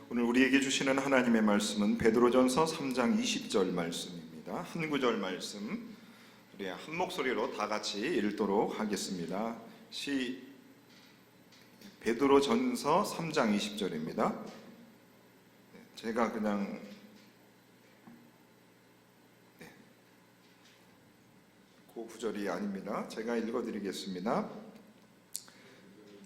오늘 우리에게 주시는 하나님의 말씀은 베드로전서 3장 20절 말씀입니다. 한 구절 말씀 우리 한 목소리로 다 같이 읽도록 하겠습니다. 베드로전서 3장 20절입니다. 제가 그냥 그 구절이 아닙니다. 제가 읽어드리겠습니다.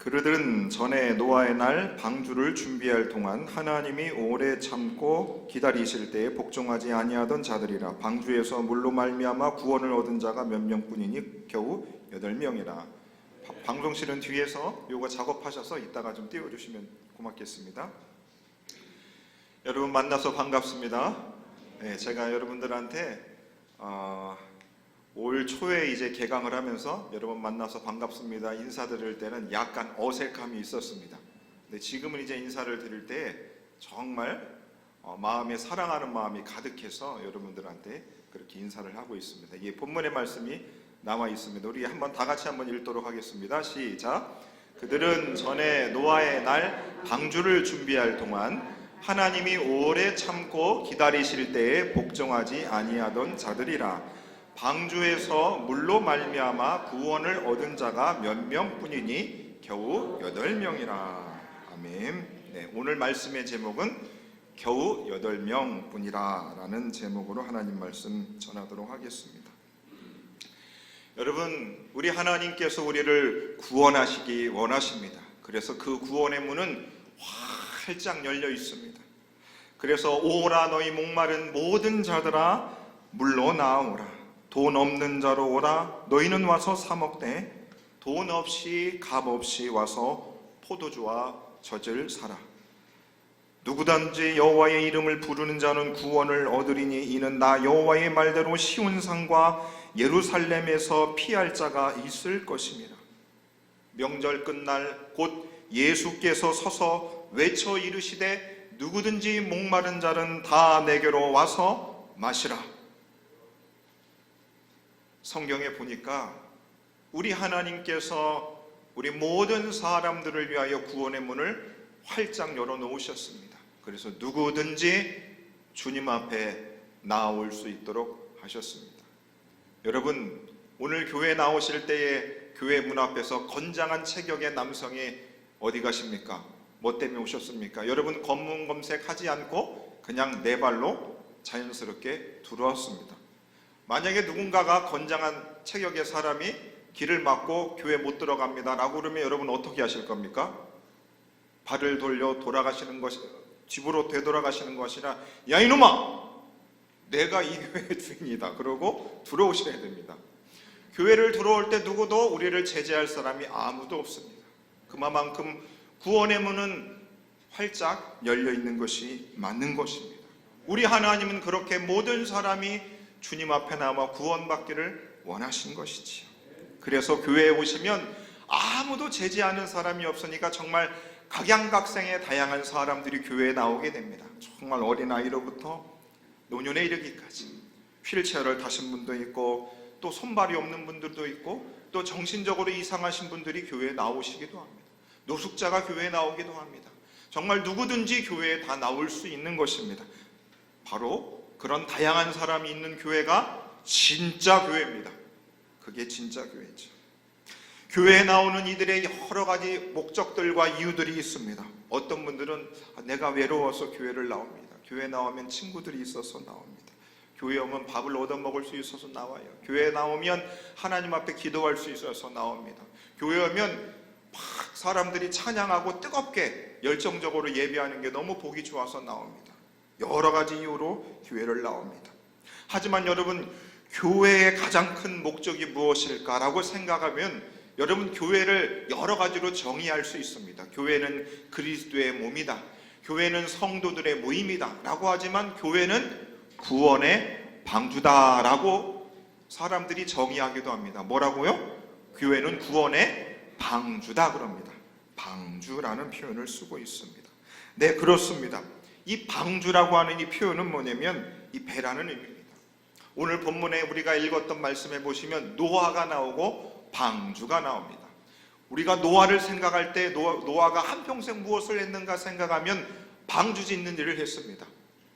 그들은 전에 노아의 날 방주를 준비할 동안 하나님이 오래 참고 기다리실 때에 복종하지 아니하던 자들이라. 방주에서 물로 말미암아 구원을 얻은 자가 몇 명뿐이니 겨우 8명이라. 방송실은 뒤에서 요거 작업하셔서 이따가 좀 띄워주시면 고맙겠습니다. 여러분 만나서 반갑습니다. 제가 여러분들한테 올 초에 이제 개강을 하면서 여러분 만나서 반갑습니다 인사드릴 때는 약간 어색함이 있었습니다. 근데 지금은 이제 인사를 드릴 때 정말 마음에 사랑하는 마음이 가득해서 여러분들한테 그렇게 인사를 하고 있습니다. 이게 본문의 말씀이 나와 있습니다. 우리 한번 다 같이 한번 읽도록 하겠습니다. 시작. 그들은 전에 노아의 날 방주를 준비할 동안 하나님이 오래 참고 기다리실 때에 복종하지 아니하던 자들이라. 방주에서 물로 말미암아 구원을 얻은 자가 몇 명뿐이니 겨우 8명이라. 아멘. 오늘 말씀의 제목은 겨우 8명뿐이라 라는 제목으로 하나님 말씀 전하도록 하겠습니다. 여러분, 우리 하나님께서 우리를 구원하시기 원하십니다. 그래서 그 구원의 문은 활짝 열려 있습니다. 그래서 오라 너희 목마른 모든 자들아 물로 나오라. 돈 없는 자로 오라. 너희는 와서 사 먹되 돈 없이 값 없이 와서 포도주와 젖을 사라. 누구든지 여호와의 이름을 부르는 자는 구원을 얻으리니 이는 나 여호와의 말대로 시온산과 예루살렘에서 피할 자가 있을 것입니다. 명절 끝날 곧 예수께서 서서 외쳐 이르시되 누구든지 목마른 자는 다 내게로 와서 마시라. 성경에 보니까 우리 하나님께서 우리 모든 사람들을 위하여 구원의 문을 활짝 열어놓으셨습니다. 그래서 누구든지 주님 앞에 나올 수 있도록 하셨습니다. 여러분, 오늘 교회 나오실 때에 교회 문 앞에서 건장한 체격의 남성이 어디 가십니까? 뭐 때문에 오셨습니까? 여러분 검문 검색하지 않고 그냥 네 발로 자연스럽게 들어왔습니다. 만약에 누군가가 건장한 체격의 사람이 길을 막고 교회 못 들어갑니다 라고 그러면 여러분 어떻게 하실 겁니까? 발을 돌려 돌아가시는 것이, 집으로 되돌아가시는 것이라 야 이놈아! 내가 이 교회의 주인이다 그러고 들어오셔야 됩니다. 교회를 들어올 때 누구도 우리를 제재할 사람이 아무도 없습니다. 그만큼 구원의 문은 활짝 열려 있는 것이 맞는 것입니다. 우리 하나님은 그렇게 모든 사람이 주님 앞에 나와 구원받기를 원하신 것이지요. 그래서 교회에 오시면 아무도 제지하는 사람이 없으니까 정말 각양각색의 다양한 사람들이 교회에 나오게 됩니다. 정말 어린아이로부터 노년에 이르기까지 휠체어를 타신 분도 있고 또 손발이 없는 분들도 있고 또 정신적으로 이상하신 분들이 교회에 나오시기도 합니다. 노숙자가 교회에 나오기도 합니다. 정말 누구든지 교회에 다 나올 수 있는 것입니다. 바로 그런 다양한 사람이 있는 교회가 진짜 교회입니다. 그게 진짜 교회죠. 교회에 나오는 이들의 여러 가지 목적들과 이유들이 있습니다. 어떤 분들은 내가 외로워서 교회를 나옵니다. 교회 나오면 친구들이 있어서 나옵니다. 교회 오면 밥을 얻어먹을 수 있어서 나와요. 교회에 나오면 하나님 앞에 기도할 수 있어서 나옵니다. 교회 오면 막 사람들이 찬양하고 뜨겁게 열정적으로 예배하는 게 너무 보기 좋아서 나옵니다. 여러 가지 이유로 교회를 나옵니다. 하지만 여러분, 교회의 가장 큰 목적이 무엇일까라고 생각하면 여러분 교회를 여러 가지로 정의할 수 있습니다. 교회는 그리스도의 몸이다. 교회는 성도들의 모임이다 라고 하지만 교회는 구원의 방주다 라고 사람들이 정의하기도 합니다. 뭐라고요? 교회는 구원의 방주다 그럽니다. 방주라는 표현을 쓰고 있습니다. 네, 그렇습니다. 이 방주라고 하는 이 표현은 뭐냐면 이 배라는 의미입니다. 오늘 본문에 우리가 읽었던 말씀에 보시면 노아가 나오고 방주가 나옵니다. 우리가 노아를 생각할 때 노아가 한평생 무엇을 했는가 생각하면 방주 짓는 일을 했습니다.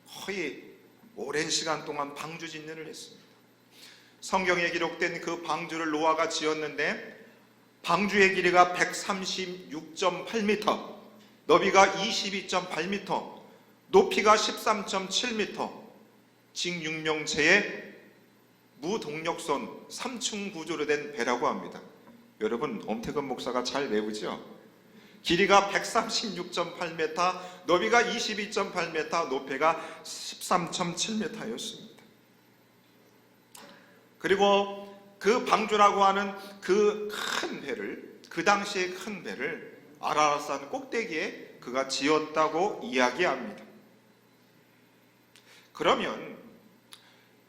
거의 오랜 시간 동안 방주 짓는 일을 했습니다. 성경에 기록된 그 방주를 노아가 지었는데 방주의 길이가 136.8m, 너비가 22.8m, 높이가 13.7m, 직6명체의 무동력선 3층 구조로 된 배라고 합니다. 여러분, 엄태근 목사가 잘 외우죠? 길이가 136.8m, 너비가 22.8m, 높이가 13.7m였습니다. 그리고 그 방주라고 하는 그 큰 배를, 그 당시의 큰 배를 아라랏산 꼭대기에 그가 지었다고 이야기합니다. 그러면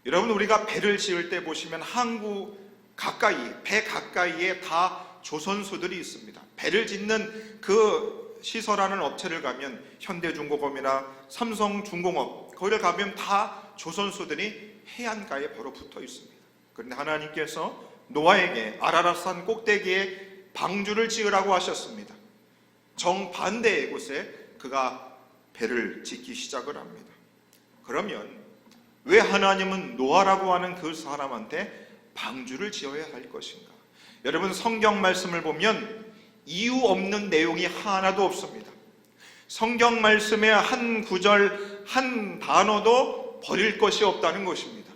여러분, 우리가 배를 지을 때 보시면 항구 가까이, 배 가까이에 다 조선소들이 있습니다. 배를 짓는 그 시설하는 업체를 가면 현대중공업이나 삼성중공업, 거기를 가면 다 조선소들이 해안가에 바로 붙어 있습니다. 그런데 하나님께서 노아에게 아라랏산 꼭대기에 방주를 지으라고 하셨습니다. 정반대의 곳에 그가 배를 짓기 시작을 합니다. 그러면 왜 하나님은 노아라고 하는 그 사람한테 방주를 지어야 할 것인가? 여러분, 성경 말씀을 보면 이유 없는 내용이 하나도 없습니다. 성경 말씀의 한 구절, 한 단어도 버릴 것이 없다는 것입니다.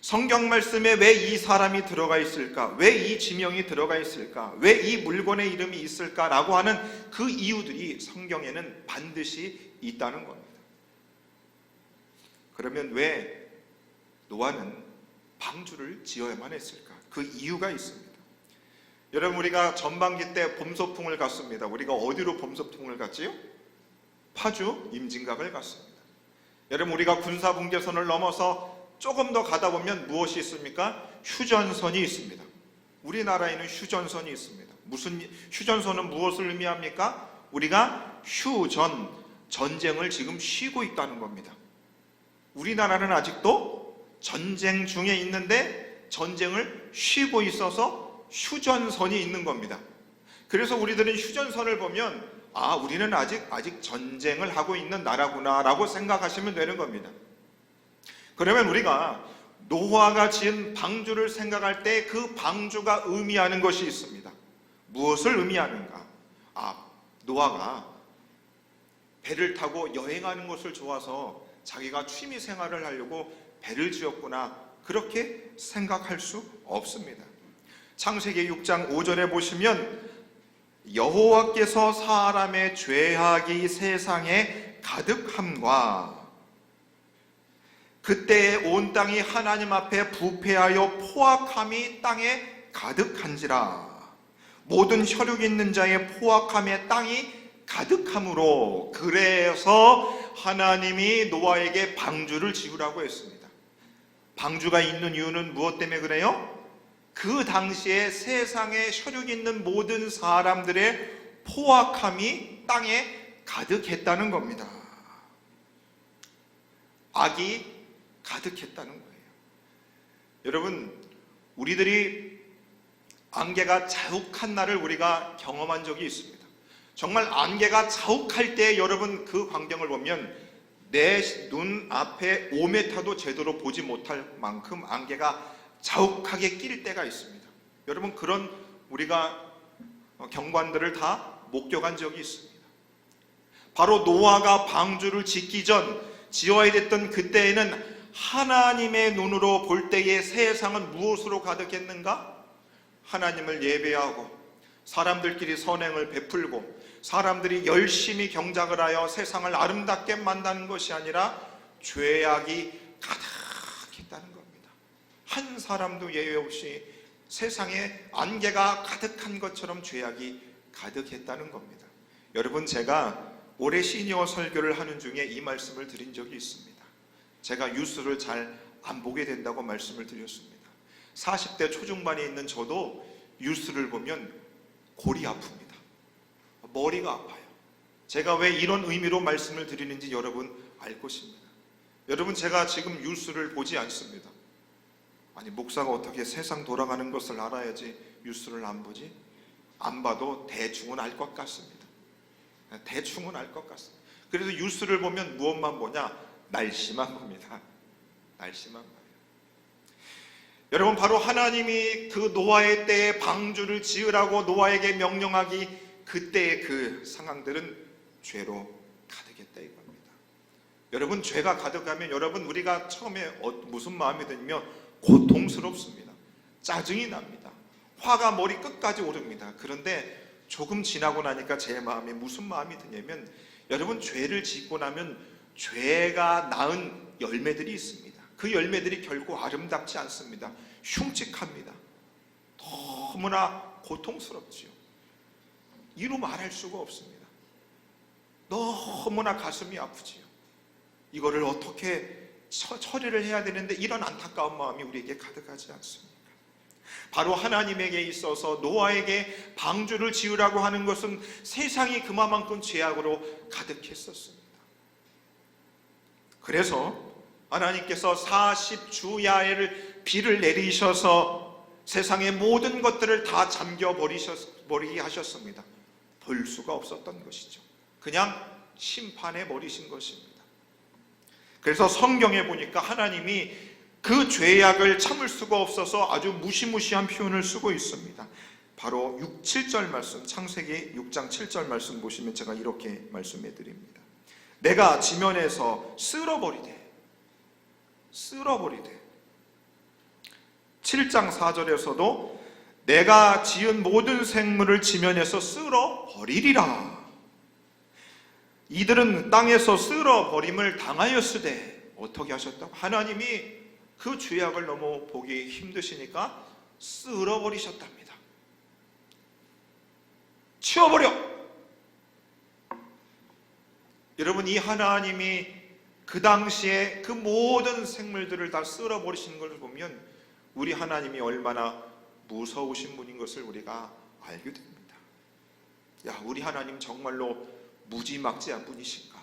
성경 말씀에 왜 이 사람이 들어가 있을까? 왜 이 지명이 들어가 있을까? 왜 이 물건의 이름이 있을까라고 하는 그 이유들이 성경에는 반드시 있다는 겁니다. 그러면 왜 노아는 방주를 지어야만 했을까? 그 이유가 있습니다. 여러분, 우리가 전반기 때 봄소풍을 갔습니다. 우리가 어디로 봄소풍을 갔지요? 파주 임진각을 갔습니다. 여러분, 우리가 군사분계선을 넘어서 조금 더 가다 보면 무엇이 있습니까? 휴전선이 있습니다. 우리나라에는 휴전선이 있습니다. 휴전선은 무엇을 의미합니까? 우리가 전쟁을 지금 쉬고 있다는 겁니다. 우리나라는 아직도 전쟁 중에 있는데 전쟁을 쉬고 있어서 휴전선이 있는 겁니다. 그래서 우리들은 휴전선을 보면 우리는 아직 전쟁을 하고 있는 나라구나 라고 생각하시면 되는 겁니다. 그러면 우리가 노아가 지은 방주를 생각할 때 그 방주가 의미하는 것이 있습니다. 무엇을 의미하는가? 노아가 배를 타고 여행하는 것을 좋아서 자기가 취미 생활을 하려고 배를 지었구나, 그렇게 생각할 수 없습니다. 창세기 6장 5절에 보시면 여호와께서 사람의 죄악이 세상에 가득함과 그때에 온 땅이 하나님 앞에 부패하여 포악함이 땅에 가득한지라. 모든 혈육 있는 자의 포악함에 땅이 가득함으로, 그래서 하나님이 노아에게 방주를 지으라고 했습니다. 방주가 있는 이유는 무엇 때문에 그래요? 그 당시에 세상에 혈육 있는 모든 사람들의 포악함이 땅에 가득했다는 겁니다. 악이 가득했다는 거예요. 여러분, 우리들이 안개가 자욱한 날을 우리가 경험한 적이 있습니다. 정말 안개가 자욱할 때 여러분, 그 광경을 보면 내 눈앞에 5m도 제대로 보지 못할 만큼 안개가 자욱하게 낄 때가 있습니다. 여러분, 그런 우리가 경관들을 다 목격한 적이 있습니다. 바로 노아가 방주를 짓기 전 지어야 됐던 그때에는 하나님의 눈으로 볼 때의 세상은 무엇으로 가득했는가? 하나님을 예배하고 사람들끼리 선행을 베풀고 사람들이 열심히 경작을 하여 세상을 아름답게 만드는 것이 아니라 죄악이 가득했다는 겁니다. 한 사람도 예외 없이 세상에 안개가 가득한 것처럼 죄악이 가득했다는 겁니다. 여러분, 제가 올해 시니어 설교를 하는 중에 이 말씀을 드린 적이 있습니다. 제가 뉴스를 잘 안 보게 된다고 말씀을 드렸습니다. 40대 초중반에 있는 저도 뉴스를 보면 골이 아픕니다. 머리가 아파요. 제가 왜 이런 의미로 말씀을 드리는지 여러분 알 것입니다. 여러분, 제가 지금 뉴스를 보지 않습니다. 목사가 어떻게 세상 돌아가는 것을 알아야지 뉴스를 안 보지? 안 봐도 대충은 알 것 같습니다. 대충은 알 것 같습니다. 그래서 뉴스를 보면 무엇만 보냐? 날씨만 봅니다. 날씨만 봐요. 여러분, 바로 하나님이 그 노아의 때에 방주를 지으라고 노아에게 명령하기, 그때의 그 상황들은 죄로 가득했다 이겁니다. 여러분, 죄가 가득하면 여러분, 우리가 처음에 무슨 마음이 들면 고통스럽습니다. 짜증이 납니다. 화가 머리 끝까지 오릅니다. 그런데 조금 지나고 나니까 제 마음에 무슨 마음이 드냐면, 여러분, 죄를 짓고 나면 죄가 낳은 열매들이 있습니다. 그 열매들이 결코 아름답지 않습니다. 흉측합니다. 너무나 고통스럽지요. 이루 말할 수가 없습니다. 너무나 가슴이 아프지요. 이거를 어떻게 처리를 해야 되는데 이런 안타까운 마음이 우리에게 가득하지 않습니까? 바로 하나님에게 있어서 노아에게 방주를 지으라고 하는 것은 세상이 그만큼 죄악으로 가득했었습니다. 그래서 하나님께서 40주야를 비를 내리셔서 세상의 모든 것들을 다 잠겨버리게 하셨습니다. 볼 수가 없었던 것이죠. 그냥 심판해 버리신 것입니다. 그래서 성경에 보니까 하나님이 그 죄악을 참을 수가 없어서 아주 무시무시한 표현을 쓰고 있습니다. 바로 6, 7절 말씀, 창세기 6장 7절 말씀 보시면 제가 이렇게 말씀해 드립니다. 내가 지면에서 쓸어버리되 7장 4절에서도 내가 지은 모든 생물을 지면에서 쓸어버리리라. 이들은 땅에서 쓸어버림을 당하였으되, 어떻게 하셨다고? 하나님이 그 죄악을 너무 보기 힘드시니까 쓸어버리셨답니다. 치워버려! 여러분, 이 하나님이 그 당시에 그 모든 생물들을 다 쓸어버리시는 것을 보면 우리 하나님이 얼마나 무서우신 분인 것을 우리가 알게 됩니다. 야, 우리 하나님 정말로 무지막지한 분이신가?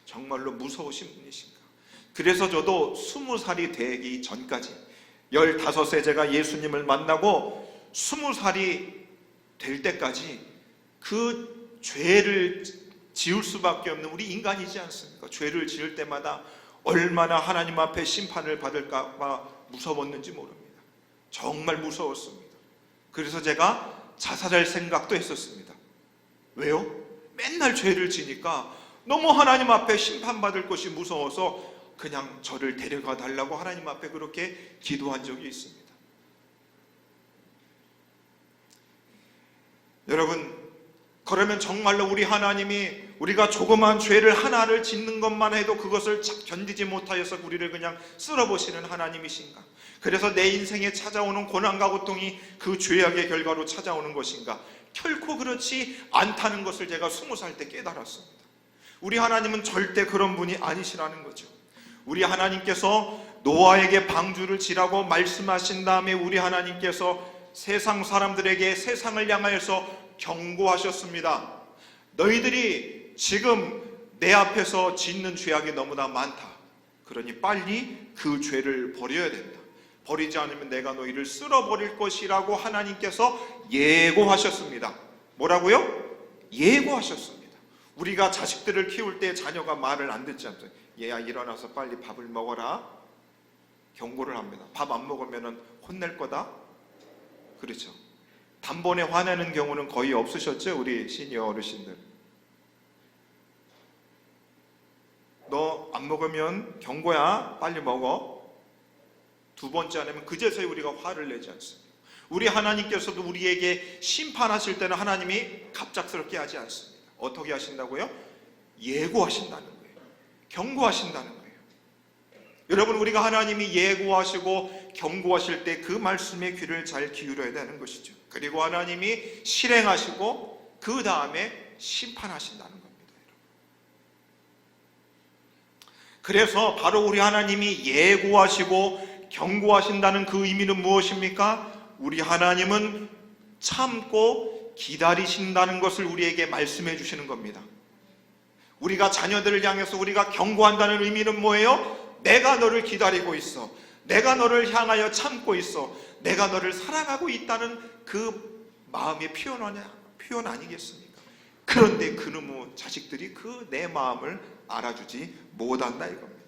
정말로 무서우신 분이신가? 그래서 저도 20살이 되기 전까지 15세 제가 예수님을 만나고 20살이 될 때까지 그 죄를 지을 수밖에 없는 우리 인간이지 않습니까? 죄를 지을 때마다 얼마나 하나님 앞에 심판을 받을까 봐 무서웠는지 모릅니다. 정말 무서웠습니다. 그래서 제가 자살할 생각도 했었습니다. 왜요? 맨날 죄를 지니까 너무 하나님 앞에 심판받을 것이 무서워서 그냥 저를 데려가 달라고 하나님 앞에 그렇게 기도한 적이 있습니다. 여러분, 그러면 정말로 우리 하나님이 우리가 조그만 죄를 하나를 짓는 것만 해도 그것을 견디지 못하여서 우리를 그냥 쓸어보시는 하나님이신가? 그래서 내 인생에 찾아오는 고난과 고통이 그 죄악의 결과로 찾아오는 것인가? 결코 그렇지 않다는 것을 제가 20살 때 깨달았습니다. 우리 하나님은 절대 그런 분이 아니시라는 거죠. 우리 하나님께서 노아에게 방주를 지라고 말씀하신 다음에 우리 하나님께서 세상 사람들에게 세상을 향하여서 경고하셨습니다. 너희들이 지금 내 앞에서 짓는 죄악이 너무나 많다. 그러니 빨리 그 죄를 버려야 된다. 버리지 않으면 내가 너희를 쓸어버릴 것이라고 하나님께서 예고하셨습니다. 뭐라고요? 예고하셨습니다. 우리가 자식들을 키울 때 자녀가 말을 안 듣지 않죠. 얘야, 일어나서 빨리 밥을 먹어라. 경고를 합니다. 밥 안 먹으면 혼낼 거다. 그렇죠. 단번에 화내는 경우는 거의 없으셨죠? 우리 시니어 어르신들. 너 안 먹으면 경고야. 빨리 먹어. 두 번째 안 하면 그제서야 우리가 화를 내지 않습니다. 우리 하나님께서도 우리에게 심판하실 때는 하나님이 갑작스럽게 하지 않습니다. 어떻게 하신다고요? 예고하신다는 거예요. 경고하신다는 거예요. 여러분, 우리가 하나님이 예고하시고 경고하실 때 그 말씀에 귀를 잘 기울여야 되는 것이죠. 그리고 하나님이 실행하시고 그 다음에 심판하신다는 겁니다. 그래서 바로 우리 하나님이 예고하시고 경고하신다는 그 의미는 무엇입니까? 우리 하나님은 참고 기다리신다는 것을 우리에게 말씀해 주시는 겁니다. 우리가 자녀들을 향해서 우리가 경고한다는 의미는 뭐예요? 내가 너를 기다리고 있어. 내가 너를 향하여 참고 있어. 내가 너를 사랑하고 있다는 그 마음의 표현 아니겠습니까? 그런데 그놈의 자식들이 그 내 마음을 알아주지 못한다 이겁니다.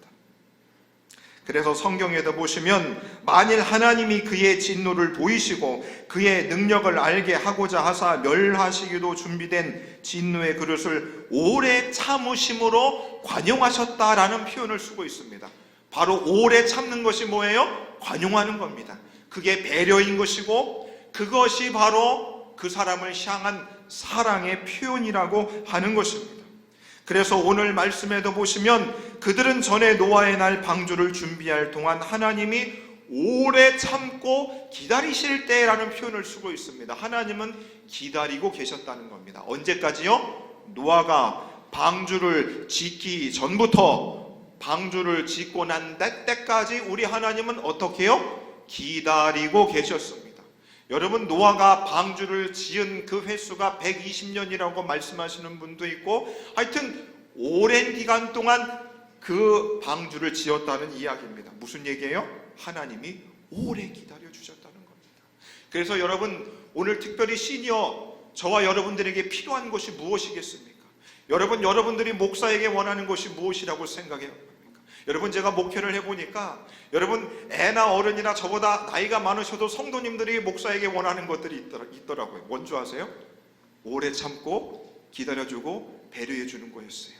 그래서 성경에도 보시면 만일 하나님이 그의 진노를 보이시고 그의 능력을 알게 하고자 하사 멸하시기도 준비된 진노의 그릇을 오래 참으심으로 관용하셨다라는 표현을 쓰고 있습니다. 바로 오래 참는 것이 뭐예요? 관용하는 겁니다. 그게 배려인 것이고 그것이 바로 그 사람을 향한 사랑의 표현이라고 하는 것입니다. 그래서 오늘 말씀에도 보시면 그들은 전에 노아의 날 방주를 준비할 동안 하나님이 오래 참고 기다리실 때라는 표현을 쓰고 있습니다. 하나님은 기다리고 계셨다는 겁니다. 언제까지요? 노아가 방주를 짓기 전부터 방주를 짓고 난 때까지 우리 하나님은 어떻게 해요? 기다리고 계셨습니다. 여러분, 노아가 방주를 지은 그 횟수가 120년이라고 말씀하시는 분도 있고 하여튼 오랜 기간 동안 그 방주를 지었다는 이야기입니다. 무슨 얘기예요? 하나님이 오래 기다려 주셨다는 겁니다. 그래서 여러분, 오늘 특별히 시니어 저와 여러분들에게 필요한 것이 무엇이겠습니까? 여러분들이 목사에게 원하는 것이 무엇이라고 생각해요? 여러분, 제가 목회를 해보니까 여러분 애나 어른이나 저보다 나이가 많으셔도 성도님들이 목사에게 원하는 것들이 있더라고요. 뭔지 아세요? 오래 참고 기다려주고 배려해주는 거였어요.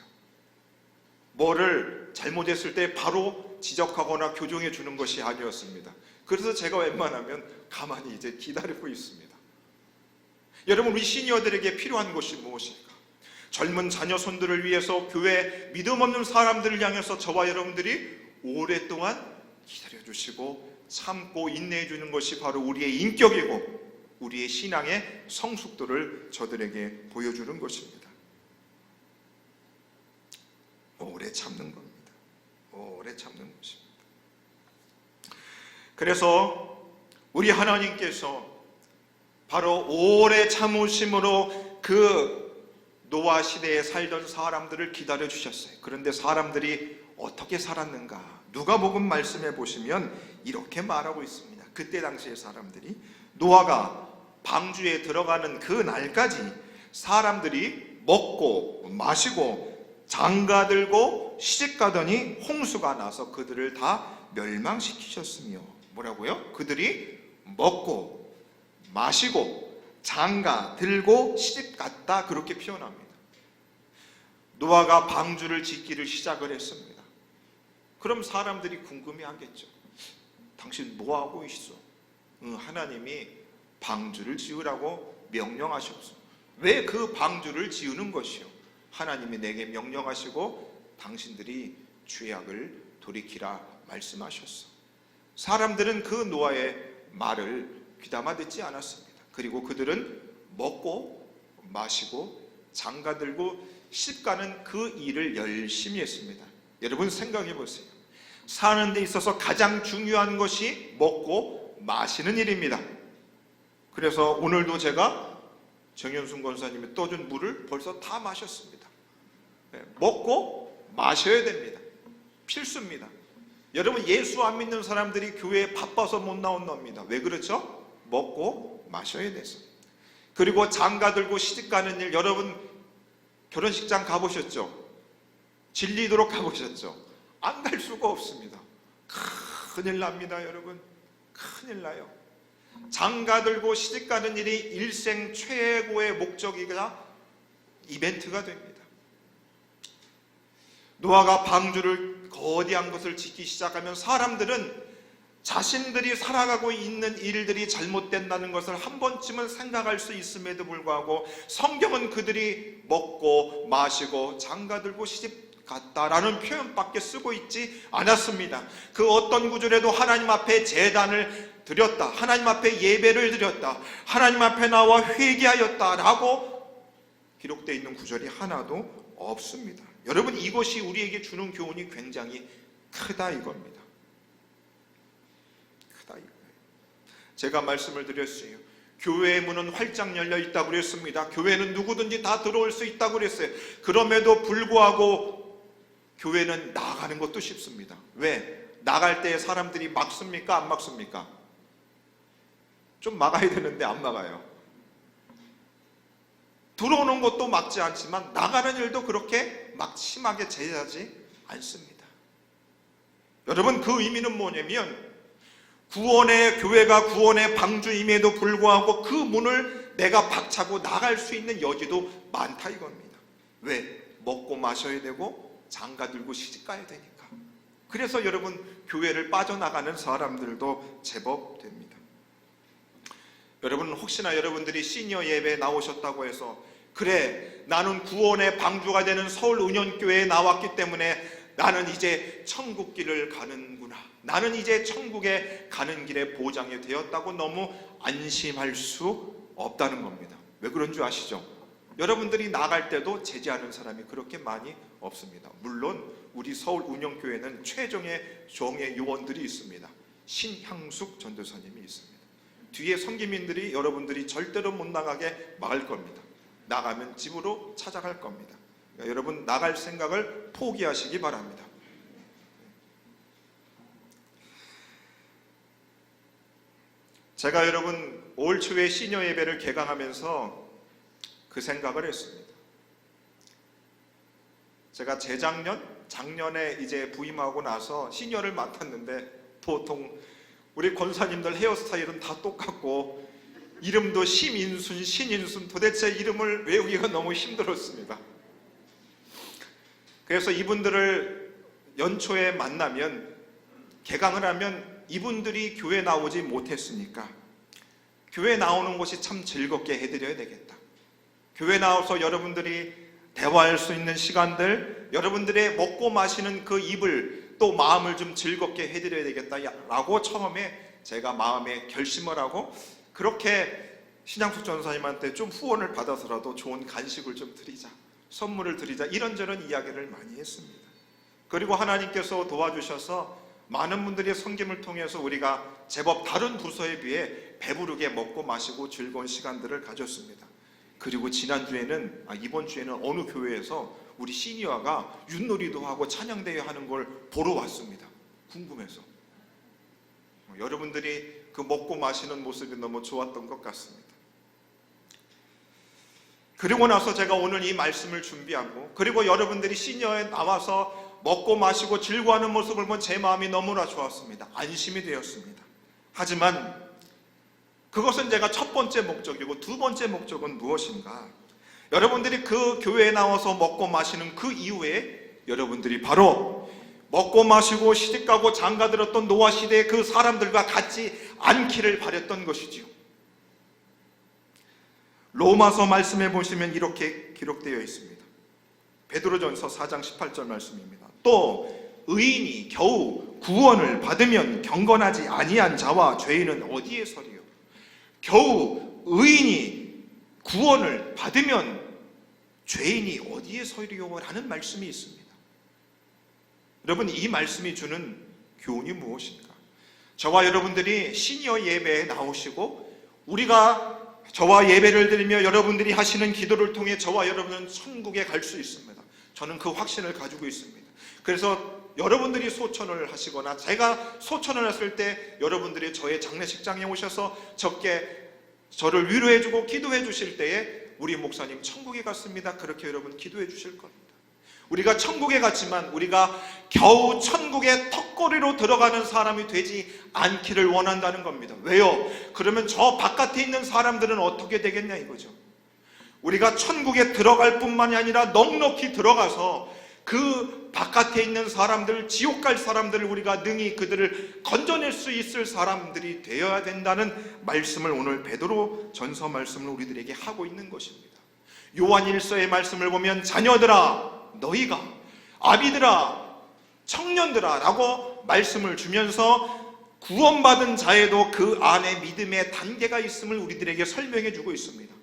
뭐를 잘못했을 때 바로 지적하거나 교정해주는 것이 아니었습니다. 그래서 제가 웬만하면 가만히 이제 기다리고 있습니다. 여러분, 우리 시니어들에게 필요한 것이 무엇일까? 젊은 자녀손들을 위해서 교회 믿음 없는 사람들을 향해서 저와 여러분들이 오랫동안 기다려주시고 참고 인내해주는 것이 바로 우리의 인격이고 우리의 신앙의 성숙도를 저들에게 보여주는 것입니다. 오래 참는 겁니다. 오래 참는 것입니다. 그래서 우리 하나님께서 바로 오래 참으심으로 그 노아 시대에 살던 사람들을 기다려 주셨어요. 그런데 사람들이 어떻게 살았는가? 누가복음 말씀해 보시면 이렇게 말하고 있습니다. 그때 당시의 사람들이 노아가 방주에 들어가는 그 날까지 사람들이 먹고 마시고 장가들고 시집가더니 홍수가 나서 그들을 다 멸망시키셨으며 뭐라고요? 그들이 먹고 마시고 장가 들고 시집 갔다 그렇게 표현합니다. 노아가 방주를 짓기를 시작을 했습니다. 그럼 사람들이 궁금해하겠죠. 당신 뭐하고 있어? 하나님이 방주를 지으라고 명령하셨어. 왜 그 방주를 지으는 것이요? 하나님이 내게 명령하시고 당신들이 죄악을 돌이키라 말씀하셨어. 사람들은 그 노아의 말을 귀담아 듣지 않았습니다. 그리고 그들은 먹고 마시고 장가들고 시집가는 그 일을 열심히 했습니다. 여러분 생각해 보세요. 사는 데 있어서 가장 중요한 것이 먹고 마시는 일입니다. 그래서 오늘도 제가 정현순 권사님이 떠준 물을 벌써 다 마셨습니다. 먹고 마셔야 됩니다. 필수입니다. 여러분, 예수 안 믿는 사람들이 교회에 바빠서 못 나온답니다. 왜 그렇죠? 먹고 마셔야 돼서. 그리고 장가들고 시집가는 일, 여러분 결혼식장 가보셨죠? 질리도록 가보셨죠? 안 갈 수가 없습니다. 큰일 납니다. 여러분, 큰일 나요. 장가들고 시집가는 일이 일생 최고의 목적이자 이벤트가 됩니다. 노아가 방주를 거대한 것을 짓기 시작하면 사람들은 자신들이 살아가고 있는 일들이 잘못된다는 것을 한 번쯤은 생각할 수 있음에도 불구하고 성경은 그들이 먹고 마시고 장가들고 시집 갔다라는 표현밖에 쓰고 있지 않았습니다. 그 어떤 구절에도 하나님 앞에 제단을 드렸다, 하나님 앞에 예배를 드렸다, 하나님 앞에 나와 회개하였다라고 기록되어 있는 구절이 하나도 없습니다. 여러분, 이것이 우리에게 주는 교훈이 굉장히 크다 이겁니다. 제가 말씀을 드렸어요. 교회의 문은 활짝 열려 있다고 그랬습니다. 교회는 누구든지 다 들어올 수 있다고 그랬어요. 그럼에도 불구하고 교회는 나가는 것도 쉽습니다. 왜? 나갈 때 사람들이 막습니까? 안 막습니까? 좀 막아야 되는데 안 막아요. 들어오는 것도 막지 않지만 나가는 일도 그렇게 막 심하게 제재하지 않습니다. 여러분, 그 의미는 뭐냐면 교회가 구원의 방주임에도 불구하고 그 문을 내가 박차고 나갈 수 있는 여지도 많다 이겁니다. 왜? 먹고 마셔야 되고 장가 들고 시집 가야 되니까. 그래서 여러분, 교회를 빠져나가는 사람들도 제법 됩니다. 여러분, 혹시나 여러분들이 시니어 예배에 나오셨다고 해서 그래, 나는 구원의 방주가 되는 서울은현교회에 나왔기 때문에 나는 이제 천국 길을 가는구나, 나는 이제 천국에 가는 길에 보장이 되었다고 너무 안심할 수 없다는 겁니다. 왜 그런 줄 아시죠? 여러분들이 나갈 때도 제지하는 사람이 그렇게 많이 없습니다. 물론 우리 서울은현교회는 최종의 종의 요원들이 있습니다. 신향숙 전도사님이 있습니다. 뒤에 선기민들이 여러분들이 절대로 못 나가게 막을 겁니다. 나가면 집으로 찾아갈 겁니다. 그러니까 여러분, 나갈 생각을 포기하시기 바랍니다. 제가 여러분 올 초에 시니어 예배를 개강하면서 그 생각을 했습니다. 제가 작년에 이제 부임하고 나서 시니어를 맡았는데 보통 우리 권사님들 헤어스타일은 다 똑같고 이름도 심인순, 신인순, 도대체 이름을 외우기가 너무 힘들었습니다. 그래서 이분들을 연초에 만나면, 개강을 하면 이분들이 교회 나오지 못했으니까 교회 나오는 것이 참 즐겁게 해드려야 되겠다. 교회 나와서 여러분들이 대화할 수 있는 시간들, 여러분들의 먹고 마시는 그 입을 또 마음을 좀 즐겁게 해드려야 되겠다라고 처음에 제가 마음에 결심을 하고, 그렇게 신양숙 전사님한테 좀 후원을 받아서라도 좋은 간식을 좀 드리자, 선물을 드리자, 이런저런 이야기를 많이 했습니다. 그리고 하나님께서 도와주셔서 많은 분들의 섬김을 통해서 우리가 제법 다른 부서에 비해 배부르게 먹고 마시고 즐거운 시간들을 가졌습니다. 그리고 이번 주에는 어느 교회에서 우리 시니어가 윷놀이도 하고 찬양대회 하는 걸 보러 왔습니다. 궁금해서. 여러분들이 그 먹고 마시는 모습이 너무 좋았던 것 같습니다. 그리고 나서 제가 오늘 이 말씀을 준비하고, 그리고 여러분들이 시니어에 나와서 먹고 마시고 즐거워하는 모습을 본 제 마음이 너무나 좋았습니다. 안심이 되었습니다. 하지만 그것은 제가 첫 번째 목적이고, 두 번째 목적은 무엇인가? 여러분들이 그 교회에 나와서 먹고 마시는 그 이후에 여러분들이 바로 먹고 마시고 시집가고 장가들었던 노아 시대의 그 사람들과 같지 않기를 바랬던 것이지요. 로마서 말씀해 보시면 이렇게 기록되어 있습니다. 베드로전서 4장 18절 말씀입니다. 또 의인이 겨우 구원을 받으면 경건하지 아니한 자와 죄인은 어디에 서리요? 겨우 의인이 구원을 받으면 죄인이 어디에 서리요? 라는 말씀이 있습니다. 여러분, 이 말씀이 주는 교훈이 무엇인가? 저와 여러분들이 시니어 예배에 나오시고, 우리가 저와 예배를 드리며 여러분들이 하시는 기도를 통해 저와 여러분은 천국에 갈 수 있습니다. 저는 그 확신을 가지고 있습니다. 그래서 여러분들이 소천을 하시거나 제가 소천을 했을 때 여러분들이 저의 장례식장에 오셔서 저를 위로해주고 기도해 주실 때에 우리 목사님 천국에 갔습니다, 그렇게 여러분 기도해 주실 겁니다. 우리가 천국에 갔지만 우리가 겨우 천국의 턱걸이로 들어가는 사람이 되지 않기를 원한다는 겁니다. 왜요? 그러면 저 바깥에 있는 사람들은 어떻게 되겠냐 이거죠. 우리가 천국에 들어갈 뿐만이 아니라 넉넉히 들어가서 그 바깥에 있는 사람들, 지옥 갈 사람들을 우리가 능히 그들을 건져낼 수 있을 사람들이 되어야 된다는 말씀을 오늘 베드로 전서 말씀을 우리들에게 하고 있는 것입니다. 요한일서의 말씀을 보면 자녀들아 너희가, 아비들아 청년들아 라고 말씀을 주면서 구원받은 자에도 그 안에 믿음의 단계가 있음을 우리들에게 설명해 주고 있습니다.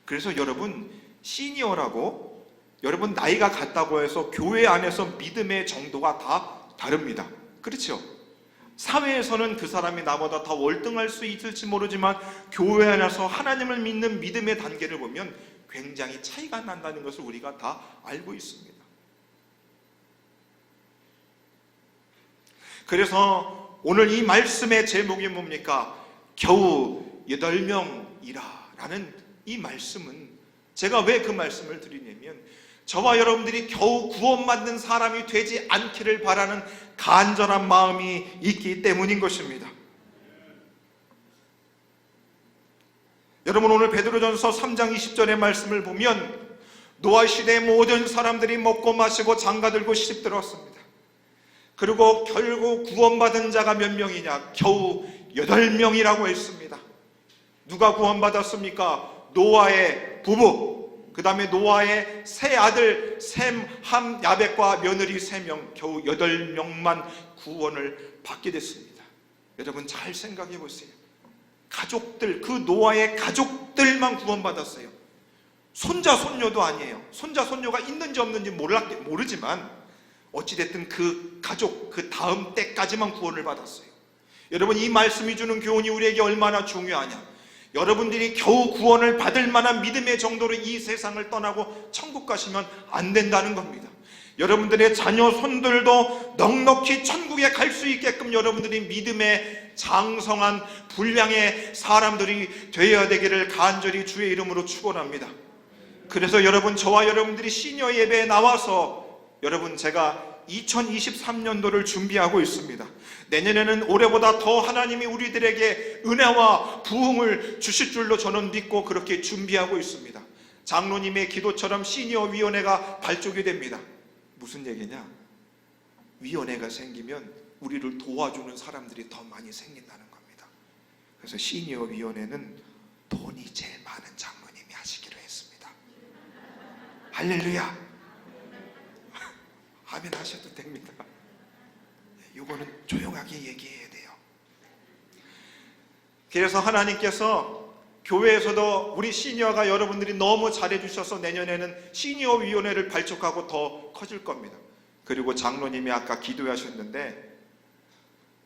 그래서 여러분, 시니어라고 여러분 나이가 같다고 해서 교회 안에서 믿음의 정도가 다 다릅니다. 그렇죠? 사회에서는 그 사람이 나보다 더 월등할 수 있을지 모르지만 교회 안에서 하나님을 믿는 믿음의 단계를 보면 굉장히 차이가 난다는 것을 우리가 다 알고 있습니다. 그래서 오늘 이 말씀의 제목이 뭡니까? 겨우 8명이라 라는 이 말씀은 제가 왜 그 말씀을 드리냐면 저와 여러분들이 겨우 구원받는 사람이 되지 않기를 바라는 간절한 마음이 있기 때문인 것입니다. 여러분, 오늘 베드로전서 3장 20절의 말씀을 보면 노아 시대의 모든 사람들이 먹고 마시고 장가들고 시집들었습니다. 그리고 결국 구원받은 자가 몇 명이냐? 겨우 8명이라고 했습니다. 누가 구원받았습니까? 노아의 부부, 그 다음에 노아의 세 아들 셈, 함, 야벳과 며느리 3명, 겨우 8명만 구원을 받게 됐습니다. 여러분 잘 생각해 보세요. 가족들, 그 노아의 가족들만 구원받았어요. 손자 손녀도 아니에요. 손자 손녀가 있는지 없는지 모르지만 어찌됐든 그 가족, 그 다음 때까지만 구원을 받았어요. 여러분, 이 말씀이 주는 교훈이 우리에게 얼마나 중요하냐? 여러분들이 겨우 구원을 받을 만한 믿음의 정도로 이 세상을 떠나고 천국 가시면 안 된다는 겁니다. 여러분들의 자녀 손들도 넉넉히 천국에 갈 수 있게끔 여러분들이 믿음의 장성한 분량의 사람들이 되어야 되기를 간절히 주의 이름으로 축원합니다. 그래서 여러분, 저와 여러분들이 시니어 예배에 나와서 여러분, 제가 2023년도를 준비하고 있습니다. 내년에는 올해보다 더 하나님이 우리들에게 은혜와 부흥을 주실 줄로 저는 믿고 그렇게 준비하고 있습니다. 장로님의 기도처럼 시니어 위원회가 발족이 됩니다. 무슨 얘기냐? 위원회가 생기면 우리를 도와주는 사람들이 더 많이 생긴다는 겁니다. 그래서 시니어 위원회는 돈이 제일 많은 장로님이 하시기로 했습니다. 할렐루야. 아멘 하셔도 됩니다. 이거는 조용하게 얘기해야 돼요. 그래서 하나님께서 교회에서도 우리 시니어가 여러분들이 너무 잘해주셔서 내년에는 시니어 위원회를 발족하고 더 커질 겁니다. 그리고 장로님이 아까 기도하셨는데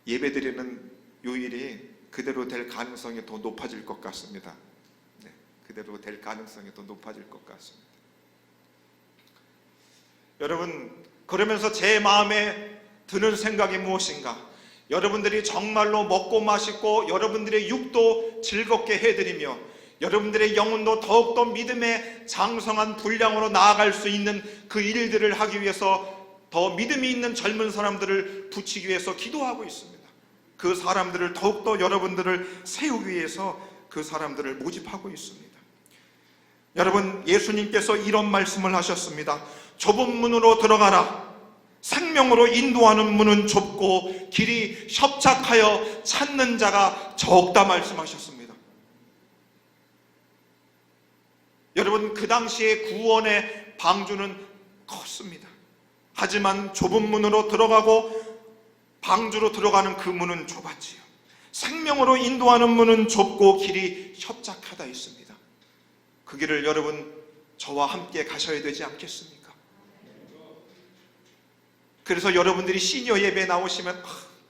예배드리는 요일이 그대로 될 가능성이 더 높아질 것 같습니다. 네, 그대로 될 가능성이 더 높아질 것 같습니다. 여러분, 그러면서 제 마음에 드는 생각이 무엇인가? 여러분들이 정말로 먹고 마시고 여러분들의 육도 즐겁게 해드리며 여러분들의 영혼도 더욱더 믿음의 장성한 분량으로 나아갈 수 있는 그 일들을 하기 위해서 더 믿음이 있는 젊은 사람들을 붙이기 위해서 기도하고 있습니다. 그 사람들을 더욱더 여러분들을 세우기 위해서 그 사람들을 모집하고 있습니다. 여러분, 예수님께서 이런 말씀을 하셨습니다. 좁은 문으로 들어가라. 생명으로 인도하는 문은 좁고 길이 협착하여 찾는 자가 적다 말씀하셨습니다. 여러분, 그 당시에 구원의 방주는 컸습니다. 하지만 좁은 문으로 들어가고 방주로 들어가는 그 문은 좁았지요. 생명으로 인도하는 문은 좁고 길이 협착하다 있습니다. 그 길을 여러분 저와 함께 가셔야 되지 않겠습니까? 그래서 여러분들이 시니어 예배에 나오시면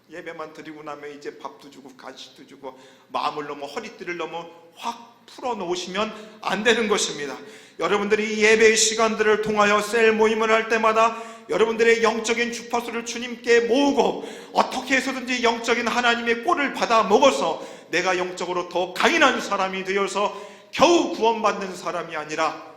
예배만 드리고 나면 이제 밥도 주고 간식도 주고 마음을 너무 허리띠를 너무 확 풀어놓으시면 안 되는 것입니다. 여러분들이 예배의 시간들을 통하여 셀 모임을 할 때마다 여러분들의 영적인 주파수를 주님께 모으고 어떻게 해서든지 영적인 하나님의 꼴을 받아 먹어서 내가 영적으로 더 강인한 사람이 되어서 겨우 구원받는 사람이 아니라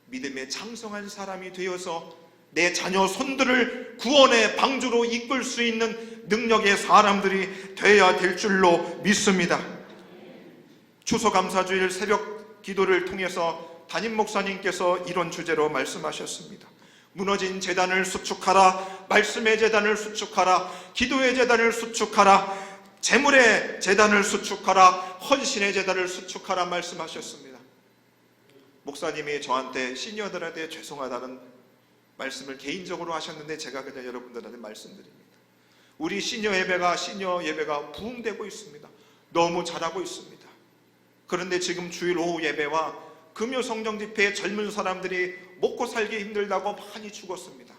믿음의 장성한 사람이 되어서 내 자녀 손들을 구원의 방주로 이끌 수 있는 능력의 사람들이 되어야 될 줄로 믿습니다. 추수감사주일 새벽 기도를 통해서 담임 목사님께서 이런 주제로 말씀하셨습니다. 무너진 제단을 수축하라. 말씀의 제단을 수축하라. 기도의 제단을 수축하라. 재물의 제단을 수축하라. 헌신의 제단을 수축하라 말씀하셨습니다. 목사님이 저한테 시니어들한테 죄송하다는 말씀을 개인적으로 하셨는데 제가 그냥 여러분들한테 말씀드립니다. 우리 시니어 예배가 부흥되고 있습니다. 너무 잘하고 있습니다. 그런데 지금 주일 오후 예배와 금요 성령 집회에 젊은 사람들이 먹고 살기 힘들다고 많이 죽었습니다.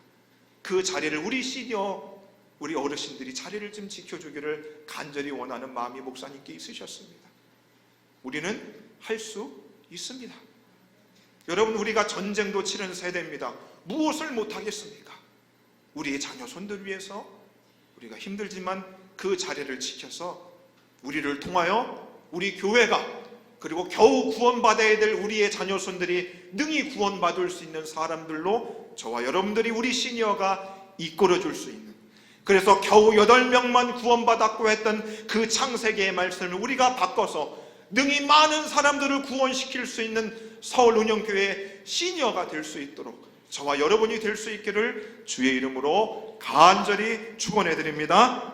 그 자리를 우리 어르신들이 자리를 좀 지켜주기를 간절히 원하는 마음이 목사님께 있으셨습니다. 우리는 할 수 있습니다. 여러분, 우리가 전쟁도 치른 세대입니다. 무엇을 못하겠습니까? 우리의 자녀 손들 위해서 우리가 힘들지만 그 자리를 지켜서 우리를 통하여 우리 교회가 그리고 겨우 구원받아야 될 우리의 자녀손들이 능히 구원받을 수 있는 사람들로 저와 여러분들이 우리 시니어가 이끌어줄 수 있는, 그래서 겨우 8명만 구원받았고 했던 그 창세기의 말씀을 우리가 바꿔서 능히 많은 사람들을 구원시킬 수 있는 서울운영교회 시니어가 될 수 있도록 저와 여러분이 될 수 있기를 주의 이름으로 간절히 축원해 드립니다.